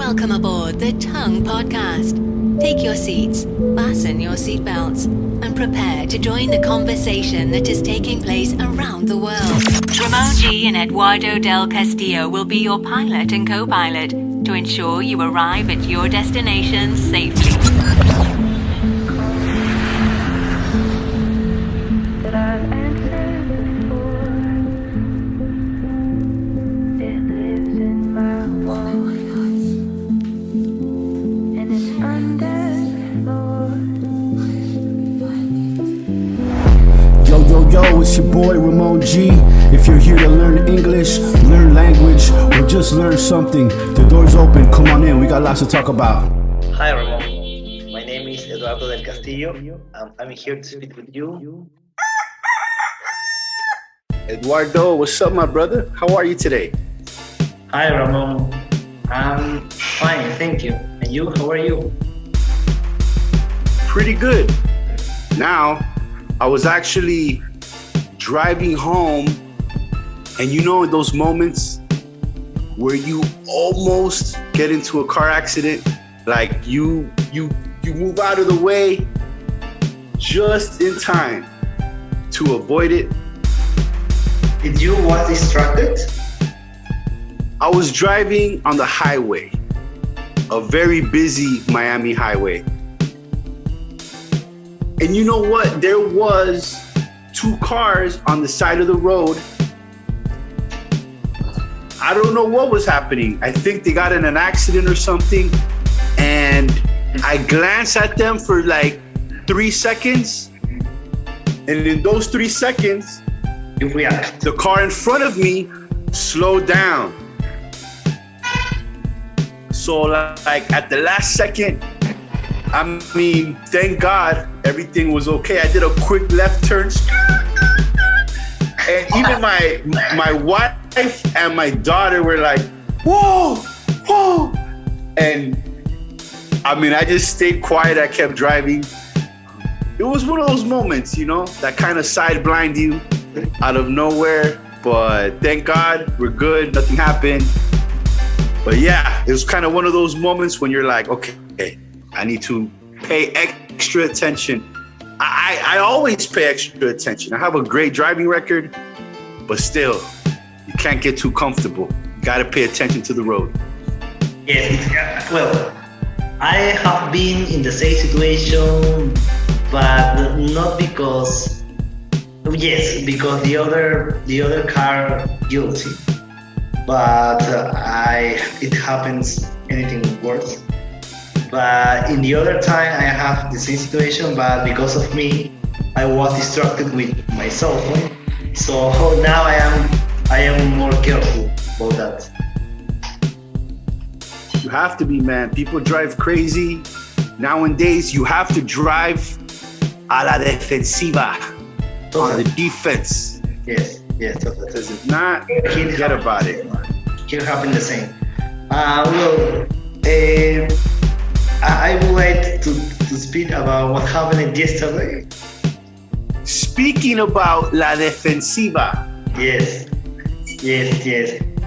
Welcome aboard the TUNG podcast. Take your seats, fasten your seatbelts, and prepare to join the conversation that is taking place around the world. Ramon G and Eduardo del Castillo will be your pilot and co-pilot to ensure you arrive at your destination safely. Yo, it's your boy Ramon G. If you're here to learn English, learn language, or just learn something, the door's open. Come on in, we got lots to talk about. Hi Ramon, my name is Eduardo del Castillo. I'm here to speak with you. Eduardo, what's up, my brother? How are you today? Hi Ramon, I'm fine, thank you. And you, how are you? Pretty good. Now, I was actually driving home, and you know those moments where you almost get into a car accident, like you move out of the way just in time to avoid it. Did you was distracted? I was driving on the highway, a very busy Miami highway. And you know what? There was two cars on the side of the road. I don't know what was happening. I think they got in an accident or something. And I glanced at them for like 3 seconds. And in those 3 seconds, You react. the car in front of me slowed down. So like at the last second, I mean, thank God everything was okay. I did a quick left turn. And even my wife and my daughter were like, whoa, whoa. And I mean, I just stayed quiet. I kept driving. It was one of those moments, you know, that kind of side blind you out of nowhere. But thank God we're good. Nothing happened. But yeah, it was kind of one of those moments when you're like, okay, I need to pay extra attention. I always pay extra attention. I have a great driving record, but still, you can't get too comfortable. You gotta pay attention to the road. Yes, well, I have been in the same situation, but not because, yes, because the other car guilty, but it happens anything worse. But in the other time, I have the same situation, but because of me, I was distracted with my cell phone. So now I am more careful about that. You have to be, man. People drive crazy. Nowadays, you have to drive a la defensiva, on the defense. Yes. Because if not, forget about it. Here happened the same. I would like to speak about what happened yesterday. Speaking about la defensiva. Yes.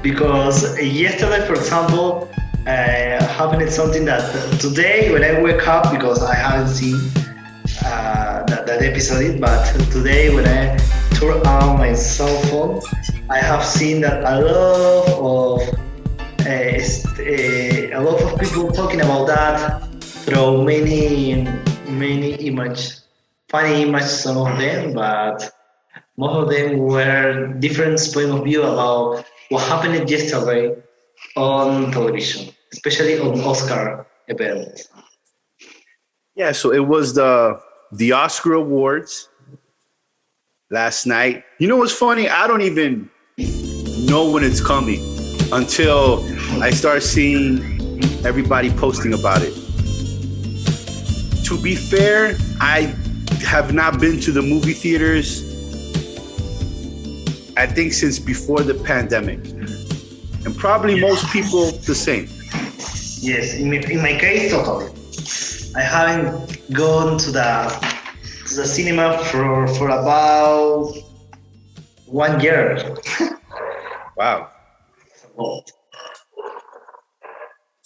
Because yesterday, for example, happened something that today when I wake up, because I haven't seen that episode, but today when I turn on my cell phone, I have seen that a lot of people talking about that through many funny images, some of them, but most of them were different point of view about what happened yesterday on television, especially on Oscar event. Yeah, so it was the Oscar Awards last night. You know what's funny? I don't even know when it's coming until I start seeing everybody posting about it. To be fair, I have not been to the movie theaters, I think, since before the pandemic. And probably most people the same. Yes, in my case, totally. I haven't gone to the cinema for about 1 year. Wow.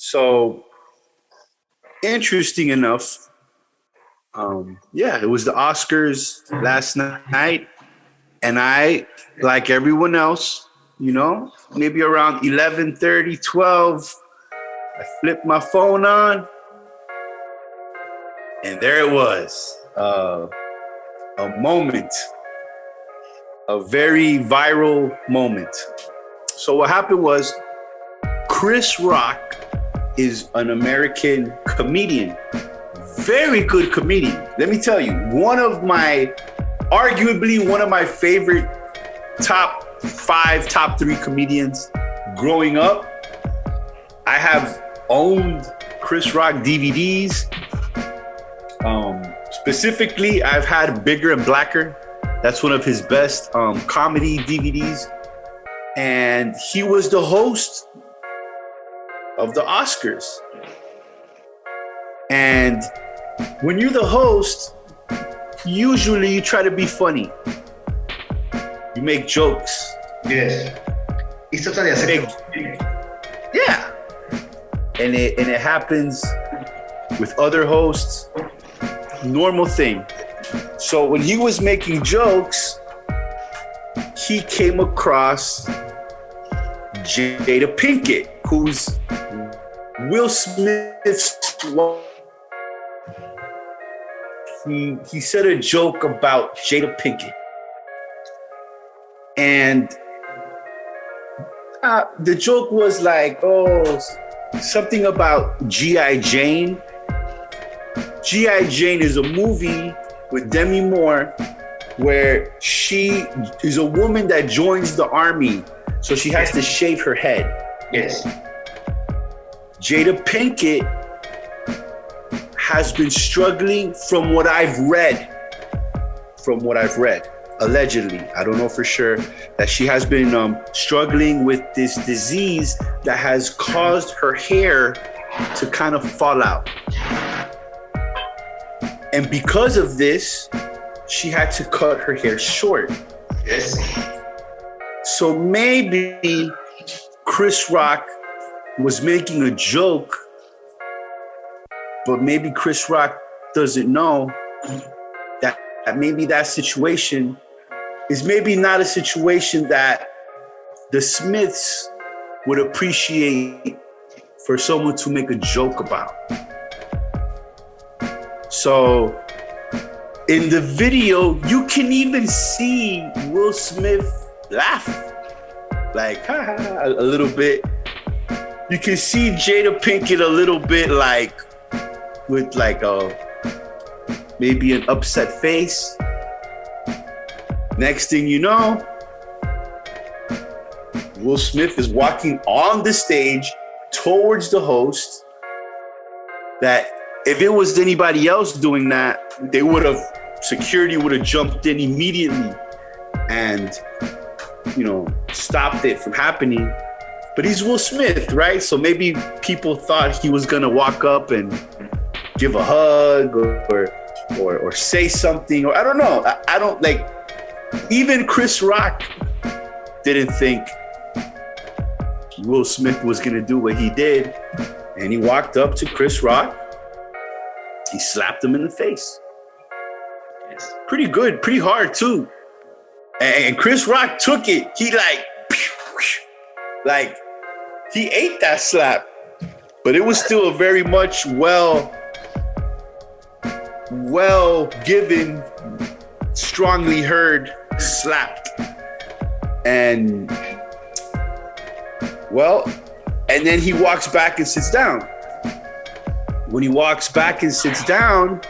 So interesting enough, it was the Oscars last night, and I, like everyone else, maybe around 11:30, 12, I flipped my phone on, and there it was, a moment, a very viral moment. So what happened was, Chris Rock is an American comedian, very good comedian. Let me tell you, arguably one of my favorite top 5, top 3 comedians growing up. I have owned Chris Rock DVDs. Specifically, I've had Bigger and Blacker. That's one of his best comedy DVDs. And he was the host of the Oscars. And when you're the host, usually you try to be funny. You make jokes. Yes. It's totally acceptable. Yeah. And it happens with other hosts. Normal thing. So when he was making jokes, he came across Jada Pinkett, who's Will Smith's wife. He said a joke about Jada Pinkett. And the joke was like, something about G.I. Jane. G.I. Jane is a movie with Demi Moore where she is a woman that joins the army, so she has to shave her head. Yes. Jada Pinkett has been struggling from what I've read, allegedly. I don't know for sure, that she has been struggling with this disease that has caused her hair to kind of fall out. And because of this, she had to cut her hair short. Yes. So maybe Chris Rock was making a joke, but maybe Chris Rock doesn't know that maybe that situation is maybe not a situation that the Smiths would appreciate for someone to make a joke about. So in the video, you can even see Will Smith laugh, like a little bit. You can see Jada Pinkett a little bit like with like maybe an upset face. Next thing you know, Will Smith is walking on the stage towards the host. That if it was anybody else doing that, security would have jumped in immediately and, stopped it from happening. But he's Will Smith, right? So maybe people thought he was gonna walk up and give a hug or say something, or I don't know. I don't like, even Chris Rock didn't think Will Smith was gonna do what he did. And he walked up to Chris Rock. He slapped him in the face. Yes. Pretty good, pretty hard too. And Chris Rock took it. He he ate that slap. But it was still a very much well given, strongly heard slap. And then he walks back and sits down. When he walks back and sits down,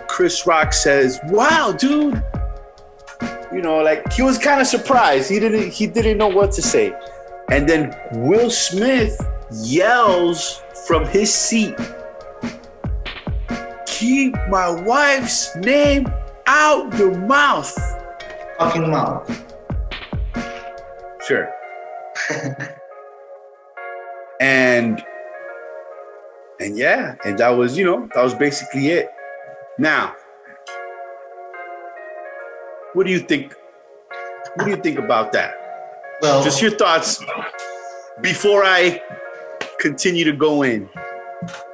Chris Rock says, "Wow, dude." He was kind of surprised. He didn't know what to say. And then Will Smith yells from his seat, "Keep my wife's name out your mouth." Fucking mouth. Sure. And that was basically it. Now, what do you think? What do you think about that? Well, just your thoughts. before I continue to go in.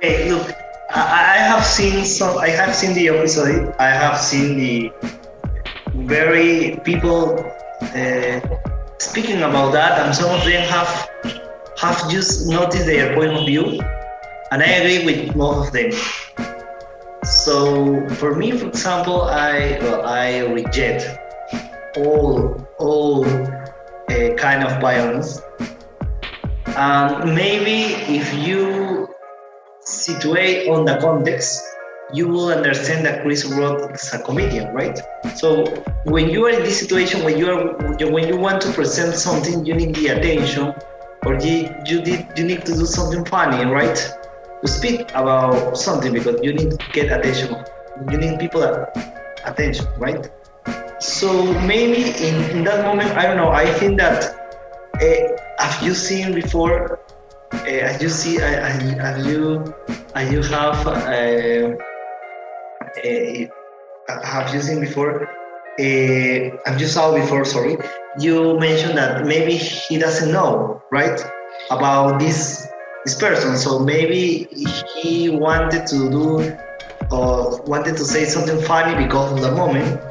Hey, look, I have seen some. I have seen the episode. I have seen the very people speaking about that, and some of them have just noticed their point of view, and I agree with most of them. So for me, for example, I reject all kind of violence. Maybe if you situate on the context, you will understand that Chris Rock is a comedian, right? So when you are in this situation, when you want to present something, you need the attention, or you need to do something funny, right? To speak about something, because you need to get attention. You need people attention, right? So maybe in that moment, I don't know. I think that have you seen before? Have you seen before? Have you saw before? Sorry, you mentioned that maybe he doesn't know, right, about this person. So maybe he wanted to do or wanted to say something funny because of the moment,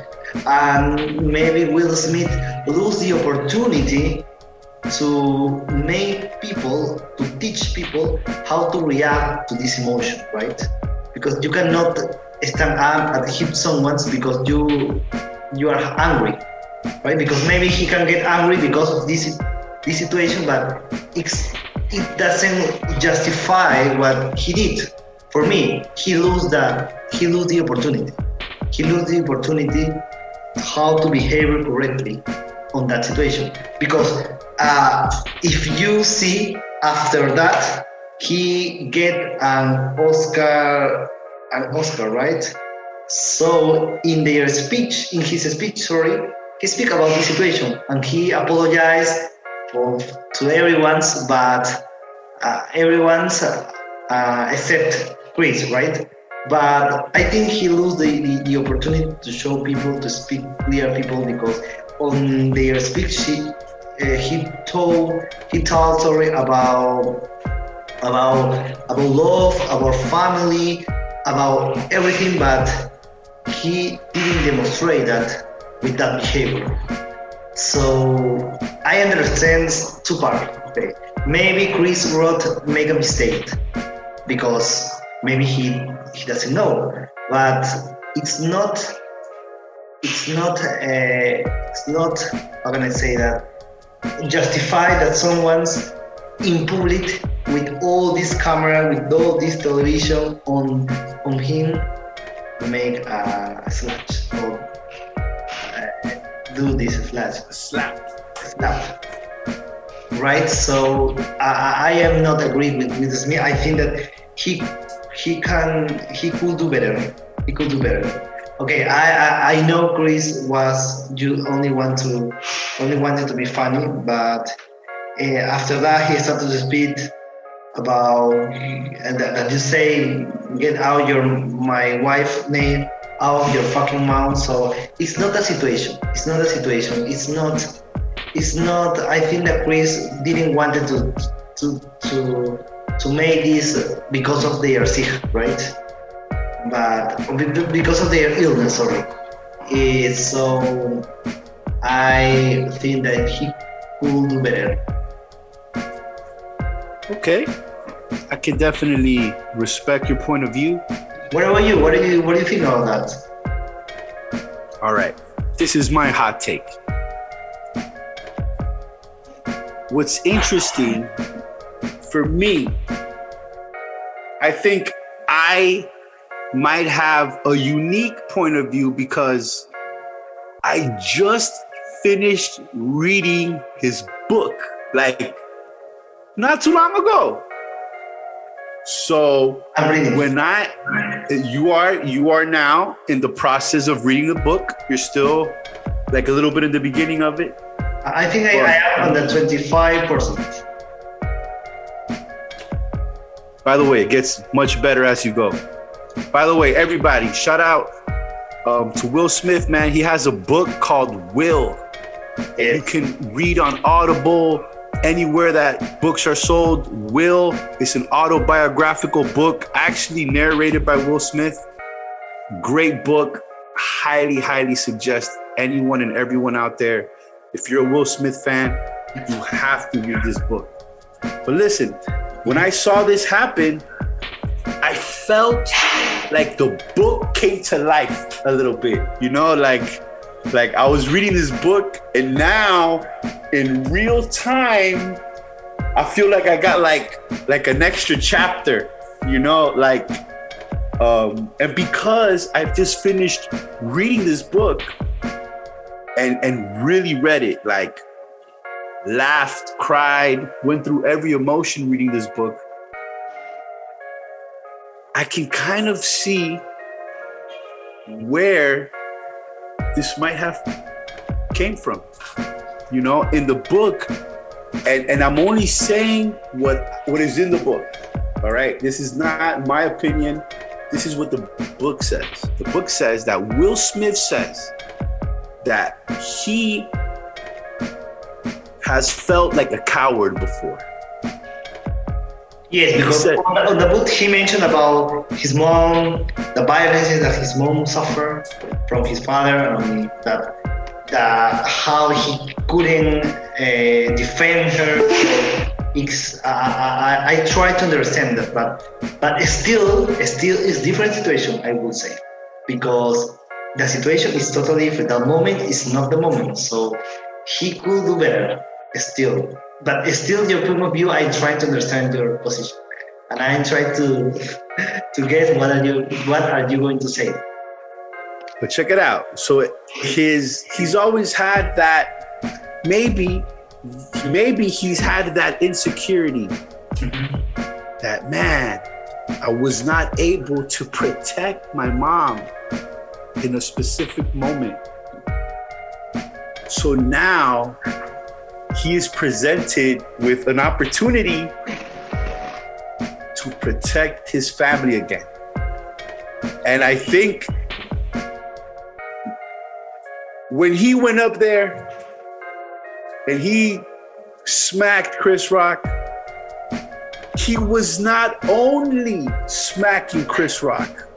and maybe Will Smith lose the opportunity to make people, to teach people how to react to this emotion, right? Because you cannot stand up and hit someone because you are angry, right? Because maybe he can get angry because of this situation, but it doesn't justify what he did. For me, he lose the opportunity. He lose the opportunity how to behave correctly on that situation. Because if you see after that, he get an Oscar, right? So in his speech, he speak about the situation and he apologized to everyone's, but everyone's except Chris, right? But I think he lose the opportunity to show people, to speak clear people, because on their speech he told story about love, about family, about everything, but he didn't demonstrate that with that behavior. So I understand two parts. Okay, maybe Chris Rock make a mistake because maybe he doesn't know, but it's not how can I say that, justify that someone's in public with all this camera, with all this television on him, make a slash or do this slap, right? So I am not agree with Smith. I think that he could do better. He could do better. Okay, I know Chris only wanted to be funny, but after that he started to speak about that you say, get out my wife name out of your fucking mouth. So it's not a situation. It's not. I think that Chris didn't want to make this because of their sick, right? But because of their illness, sorry. So I think that he could do better. Okay, I can definitely respect your point of view. What about you? What do you think about that? All right, this is my hot take. What's interesting for me, I think I might have a unique point of view because I just finished reading his book, like not too long ago. So when you are now in the process of reading the book, you're still like a little bit in the beginning of it. I think I am on the 25%. By the way, it gets much better as you go. By the way, everybody, shout out to Will Smith, man. He has a book called Will. You can read on Audible anywhere that books are sold. Will is an autobiographical book, actually narrated by Will Smith. Great book. Highly, highly suggest anyone and everyone out there, if you're a Will Smith fan, you have to read this book. But listen, when I saw this happen, I felt like the book came to life a little bit, you know, like I was reading this book, and now in real time, I feel like I got like an extra chapter, you know, like, and because I've just finished reading this book and really read it, like laughed, cried, went through every emotion reading this book, I can kind of see where this might have came from, you know, in the book. And I'm only saying what is in the book, all right? This is not my opinion. This is what the book says. The book says that Will Smith says that he has felt like a coward before. Yes, because on the book he mentioned about his mom, the violence that his mom suffered from his father, and that how he couldn't defend her. I try to understand that, but still it's different situation, I would say, because the situation is totally different. The moment is not the moment, so he could do better still. But still, your point of view, I try to understand your position, and I try to guess what are you going to say. But check it out. So he's always had that. Maybe he's had that insecurity. That, man, I was not able to protect my mom in a specific moment. So now he is presented with an opportunity to protect his family again. And I think when he went up there and he smacked Chris Rock, he was not only smacking Chris Rock,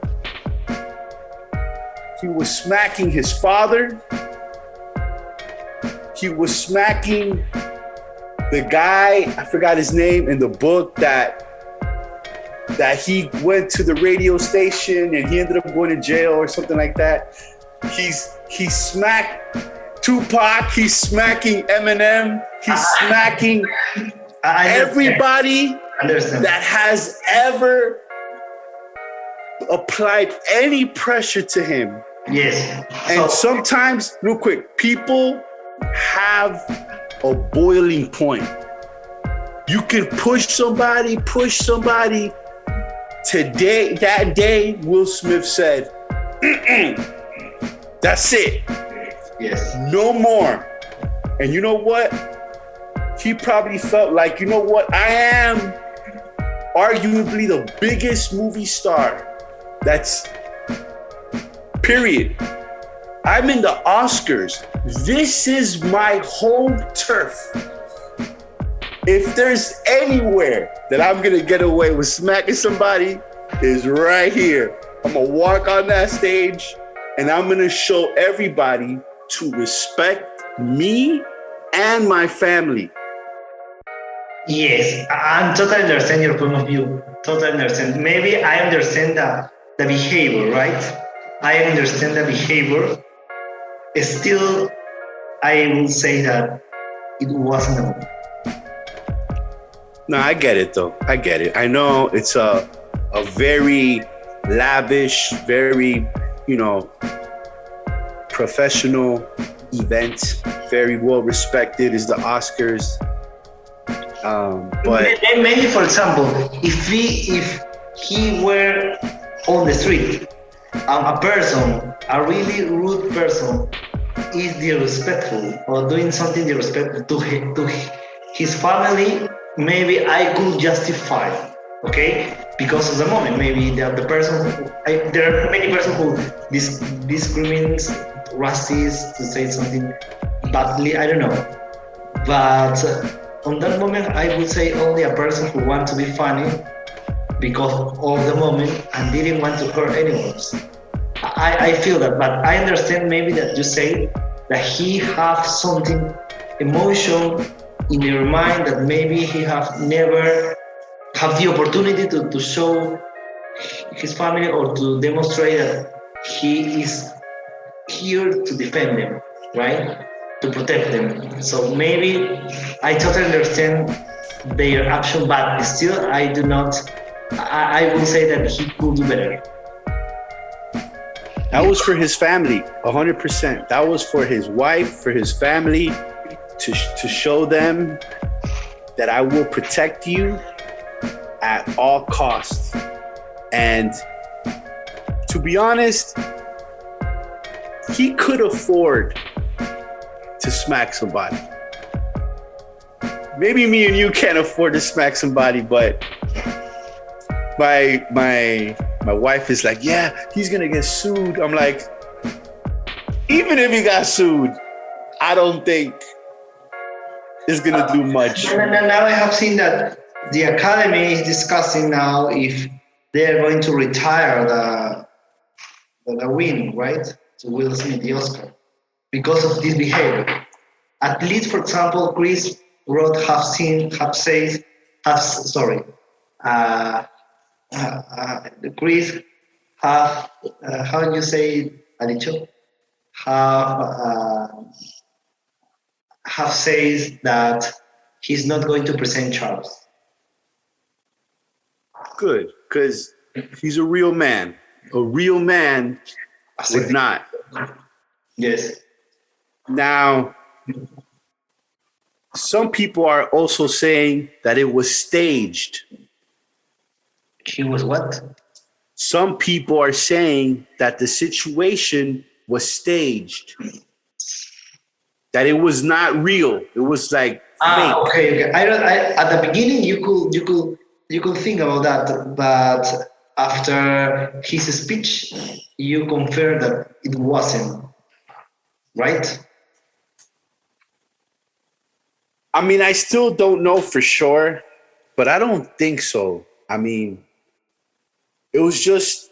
he was smacking his father. He was smacking the guy, I forgot his name, in the book that he went to the radio station and he ended up going to jail or something like that. He smacked Tupac, he's smacking Eminem, he's smacking everybody that has ever applied any pressure to him. Yes. And sometimes, real quick, people have a boiling point. You can push somebody. Today, that day, Will Smith said, that's it. Yes. No more. And you know what? He probably felt like, you know what? I am arguably the biggest movie star. That's period. I'm in the Oscars. This is my home turf. If there's anywhere that I'm gonna get away with smacking somebody, is right here. I'm gonna walk on that stage and I'm gonna show everybody to respect me and my family. Yes, I totally understand your point of view. Totally understand. Maybe I understand the behavior, right? I understand the behavior. Still, I will say that it wasn't a moment. No, I get it though. I get it. I know it's a very lavish, very, professional event. Very well respected is the Oscars. But maybe, for example, if he were on the street, a really rude person is disrespectful or doing something disrespectful to his family, maybe I could justify, okay? Because of the moment, maybe the person, there are many persons who discriminates, racist, to say something badly, I don't know. But on that moment, I would say only a person who wants to be funny because of the moment and didn't want to hurt anyone. I feel that, but I understand maybe that you say that he have something emotion in your mind that maybe he have never have the opportunity to show his family or to demonstrate that he is here to defend them, right? To protect them. So maybe I totally understand their action, but still I do not. I will say that he could do better. That was for his family, 100%. That was for his wife, for his family, to show them that I will protect you at all costs. And to be honest, he could afford to smack somebody. Maybe me and you can't afford to smack somebody, but my wife is like, yeah, he's gonna get sued. I'm like, even if he got sued, I don't think it's gonna do much. Now I have seen that the Academy is discussing now if they are going to retire the win, right? To Will Smith, the Oscar, because of this behavior. At least, for example, Chris Rock Chris have, how do you say, Alicho? Have says that he's not going to present Charles. Good, because he's a real man. A real man would not. Yes. Now, some people are also saying that it was staged. He was what? Some people are saying that the situation was staged. That it was not real. It was like fake. Okay. At the beginning, you could think about that, but after his speech, you confirmed that it wasn't, right? I mean, I still don't know for sure, but I don't think so. I mean, it was just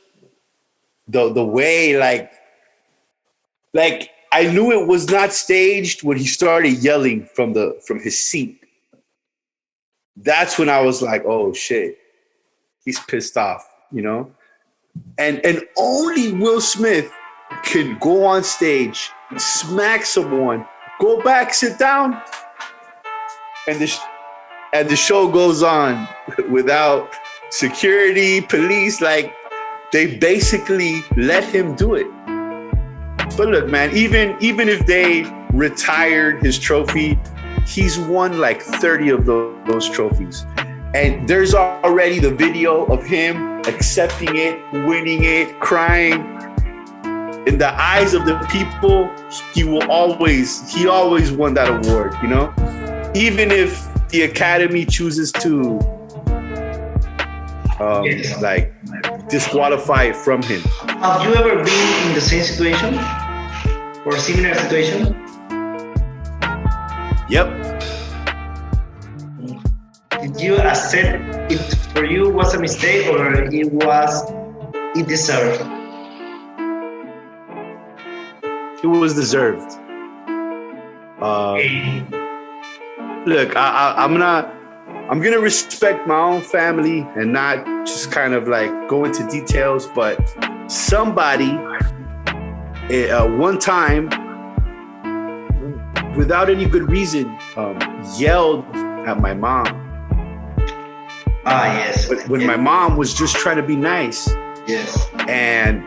the way, like I knew it was not staged when he started yelling from his seat. That's when I was like, oh shit, he's pissed off, you know? And only Will Smith can go on stage, smack someone, go back, sit down, and the show goes on without security, police. Like, they basically let him do it. But look, man, even if they retired his trophy, he's won like 30 of those trophies. And there's already the video of him accepting it, winning it, crying. In the eyes of the people, he always won that award, you know? Even if the Academy chooses to like disqualify it from him. Have you ever been in the same situation or similar situation? Yep. Did you accept it for you was a mistake or it deserved? It was deserved. Look, I'm gonna respect my own family and not just kind of like go into details, but somebody one time, without any good reason, yelled at my mom. Yes. When my mom was just trying to be nice. Yes. And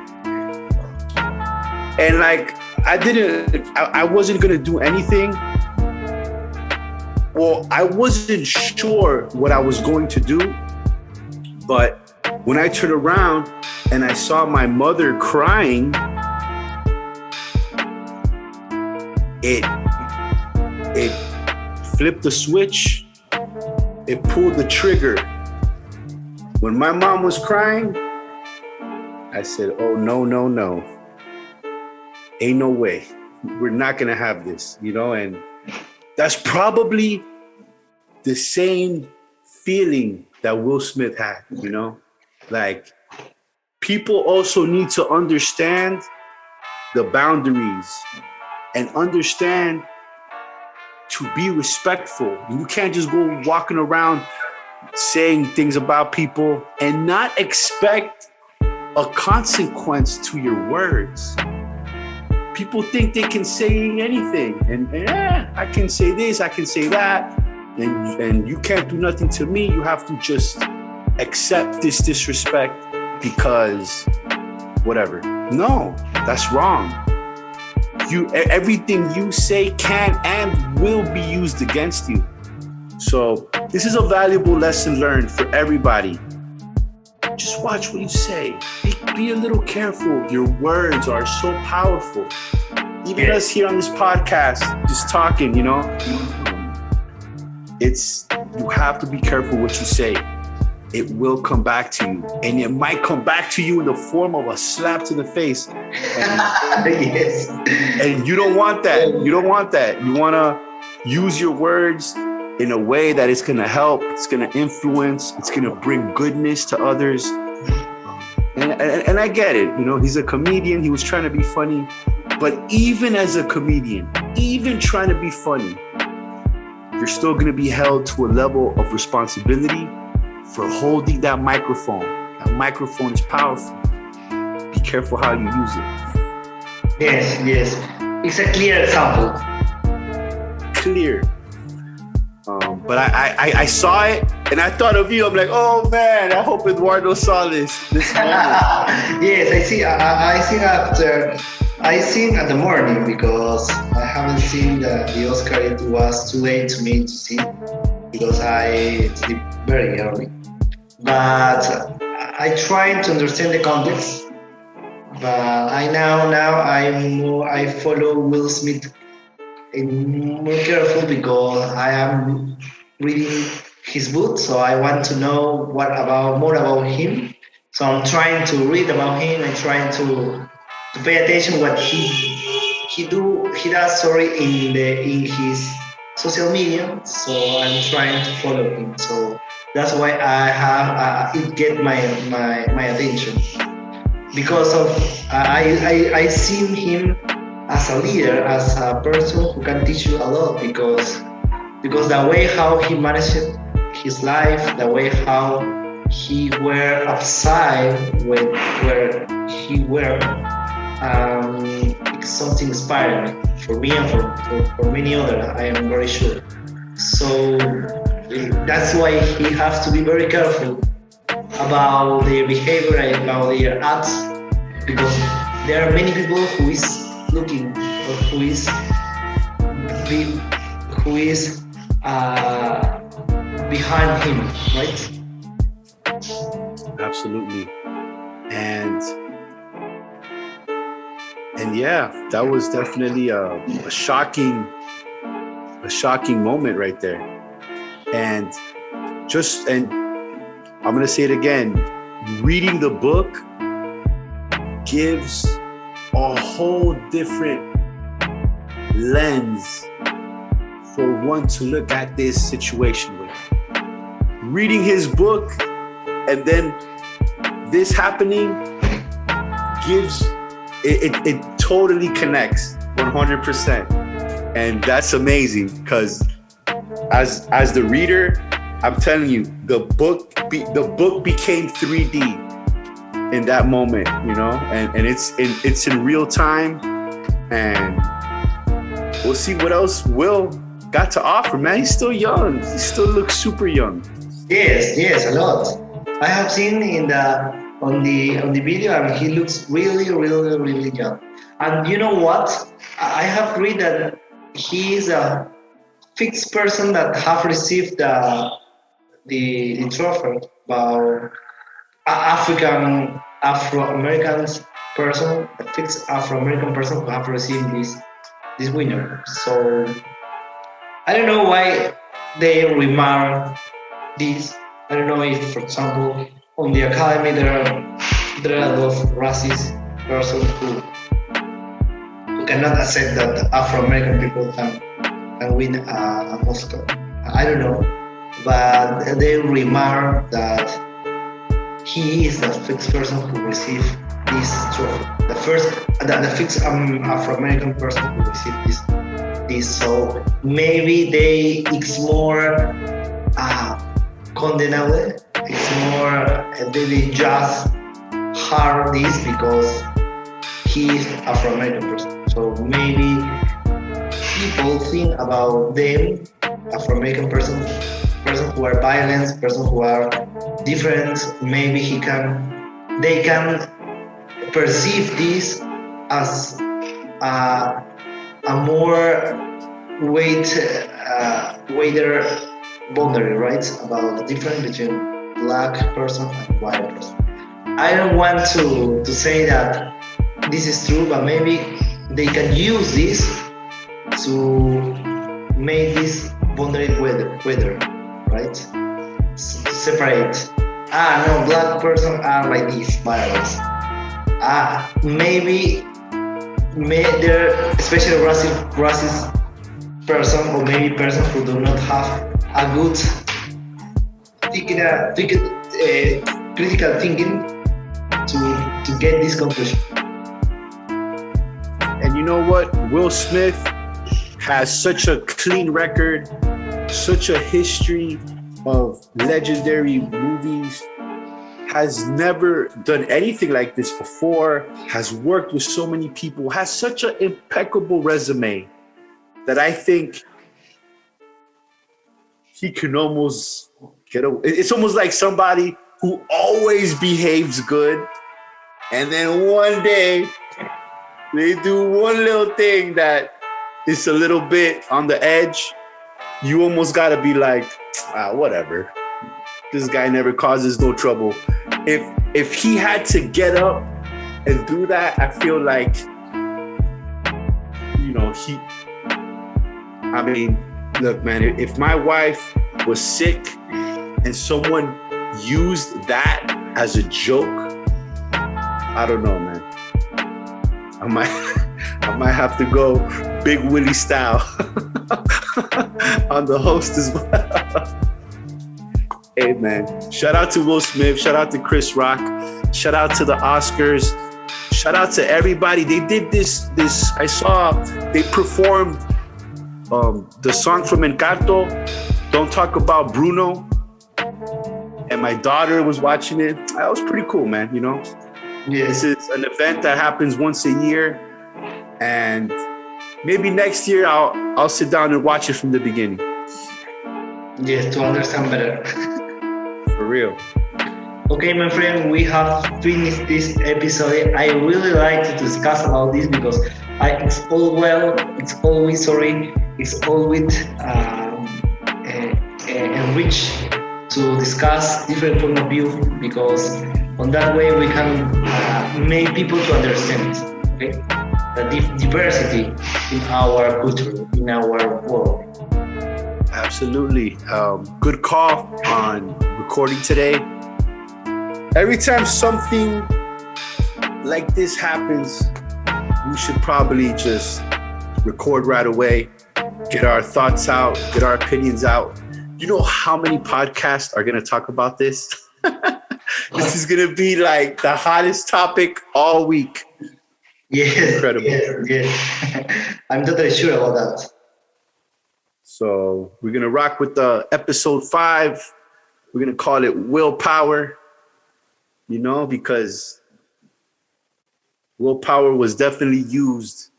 like I wasn't gonna do anything. Well, I wasn't sure what I was going to do, but when I turned around and I saw my mother crying, it flipped the switch, it pulled the trigger. When my mom was crying, I said, oh, no. Ain't no way. We're not gonna have this, you know? And that's probably the same feeling that Will Smith had, you know? Like, people also need to understand the boundaries and understand to be respectful. You can't just go walking around saying things about people and not expect a consequence to your words. People think they can say anything, and I can say this, I can say that, and you can't do nothing to me. You have to just accept this disrespect because whatever. No, that's wrong. Everything you say can and will be used against you. So this is a valuable lesson learned for everybody. Just watch what you say. Be a little careful. Your words are so powerful. Even us here on this podcast, just talking, you know, you have to be careful what you say. It will come back to you, and it might come back to you in the form of a slap to the face. Yes. And you don't want that. You don't want that. You want to use your words in a way that it's going to help, it's going to influence, it's going to bring goodness to others. And I get it. You know, he's a comedian. He was trying to be funny. But even as a comedian, even trying to be funny, you're still going to be held to a level of responsibility for holding that microphone. That microphone is powerful. Be careful how you use it. Yes. It's a clear example. Clear. But I saw it and I thought of you. I'm like, oh man, I hope Eduardo saw this moment. Yes, I see. I seen at the morning because I haven't seen the Oscar. It was too late to me to see because I sleep very early. But I try to understand the context. But I follow Will Smith. I'm more careful because I am reading his book, so I want to know more about him. So I'm trying to read about him and trying to pay attention what he does in his social media. So I'm trying to follow him. So that's why it get my attention because of I seen him as a leader, as a person who can teach you a lot because the way how he managed his life, the way how he were upside where he were, it's something inspiring for me and for many others, I am very sure. So that's why he has to be very careful about their behavior and about their acts because there are many people who is looking or who is behind him, right? Absolutely. And yeah, that was definitely a shocking moment right there. And I'm gonna say it again, reading the book gives a whole different lens for one to look at this situation with. Reading his book and then this happening gives it totally connects 100%, and that's amazing because as the reader, I'm telling you, the book became 3D in that moment, you know, and it's in real time, and we'll see what else Will got to offer. Man, he's still young. He still looks super young. Yes, a lot. I have seen on the video, I mean, he looks really, really, really young. And you know what? I have read that he is a fixed person that have received the trophy about Afro-Americans person, a fixed Afro-American person who have received this winner. So I don't know why they remark this. I don't know if, for example, on the academy there are a lot of racist persons who cannot accept that Afro-American people can win an Oscar. I don't know. but they remark that he is the first person who received this trophy. The first Afro-American person who received this. So maybe it's more condemnable. It's more they just hard this because he is Afro-American person. So maybe people think about them, Afro-American person who are violent, person who are different. Maybe they can perceive this as a more wider boundary, right? About the difference between black person and white person. I don't want to say that this is true, but maybe they can use this to make this boundary wider, right? Separate. No, black person are like this, violence. Maybe there, especially racist person, or maybe person who do not have a good critical thinking to get this conclusion. And you know what? Will Smith has such a clean record, such a history of legendary movies, has never done anything like this before, has worked with so many people, has such an impeccable resume that I think he can almost get away. It's almost like somebody who always behaves good, and then one day they do one little thing that is a little bit on the edge. You almost gotta be like, whatever. This guy never causes no trouble. If he had to get up and do that, I feel like, look, man, if my wife was sick and someone used that as a joke, I don't know, man. I might have to go Big Willie style on the host as well. Hey, man, shout out to Will Smith, shout out to Chris Rock, shout out to the Oscars, shout out to everybody. They did this, I saw they performed the song from Encanto, Don't Talk About Bruno, and my daughter was watching it. That was pretty cool, man, Yeah. This is an event that happens once a year, and maybe next year I'll sit down and watch it from the beginning. Yes, to understand better. For real. Okay, my friend, we have finished this episode. I really like to discuss about this because it's always enriched to discuss different point of view, because on that way we can make people to understand, okay, the diversity in our culture, in our world. Absolutely. Good call on recording today. Every time something like this happens, we should probably just record right away, get our thoughts out, get our opinions out. You know how many podcasts are going to talk about this? This is going to be like the hottest topic all week. Yes, incredible. Yes. I'm totally sure about that. So we're going to rock with the episode 5. We're going to call it Willpower, because willpower was definitely used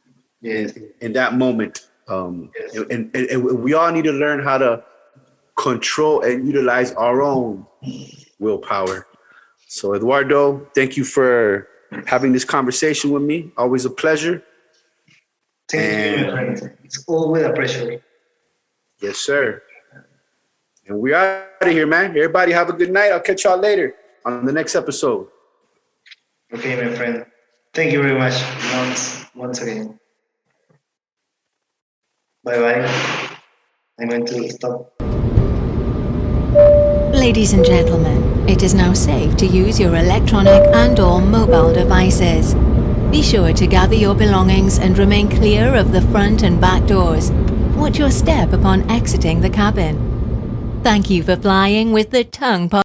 in that moment. Yes. And we all need to learn how to control and utilize our own willpower. So Eduardo, thank you for having this conversation with me. Always a pleasure. Thank you, my friend. It's always a pleasure. Yes, sir. And we're out of here, man. Everybody have a good night. I'll catch y'all later on the next episode. Okay, my friend. Thank you very much once again. Bye-bye. I'm going to stop. Ladies and gentlemen, it is now safe to use your electronic and/or mobile devices. Be sure to gather your belongings and remain clear of the front and back doors. Watch your step upon exiting the cabin. Thank you for flying with the TUNG podcast.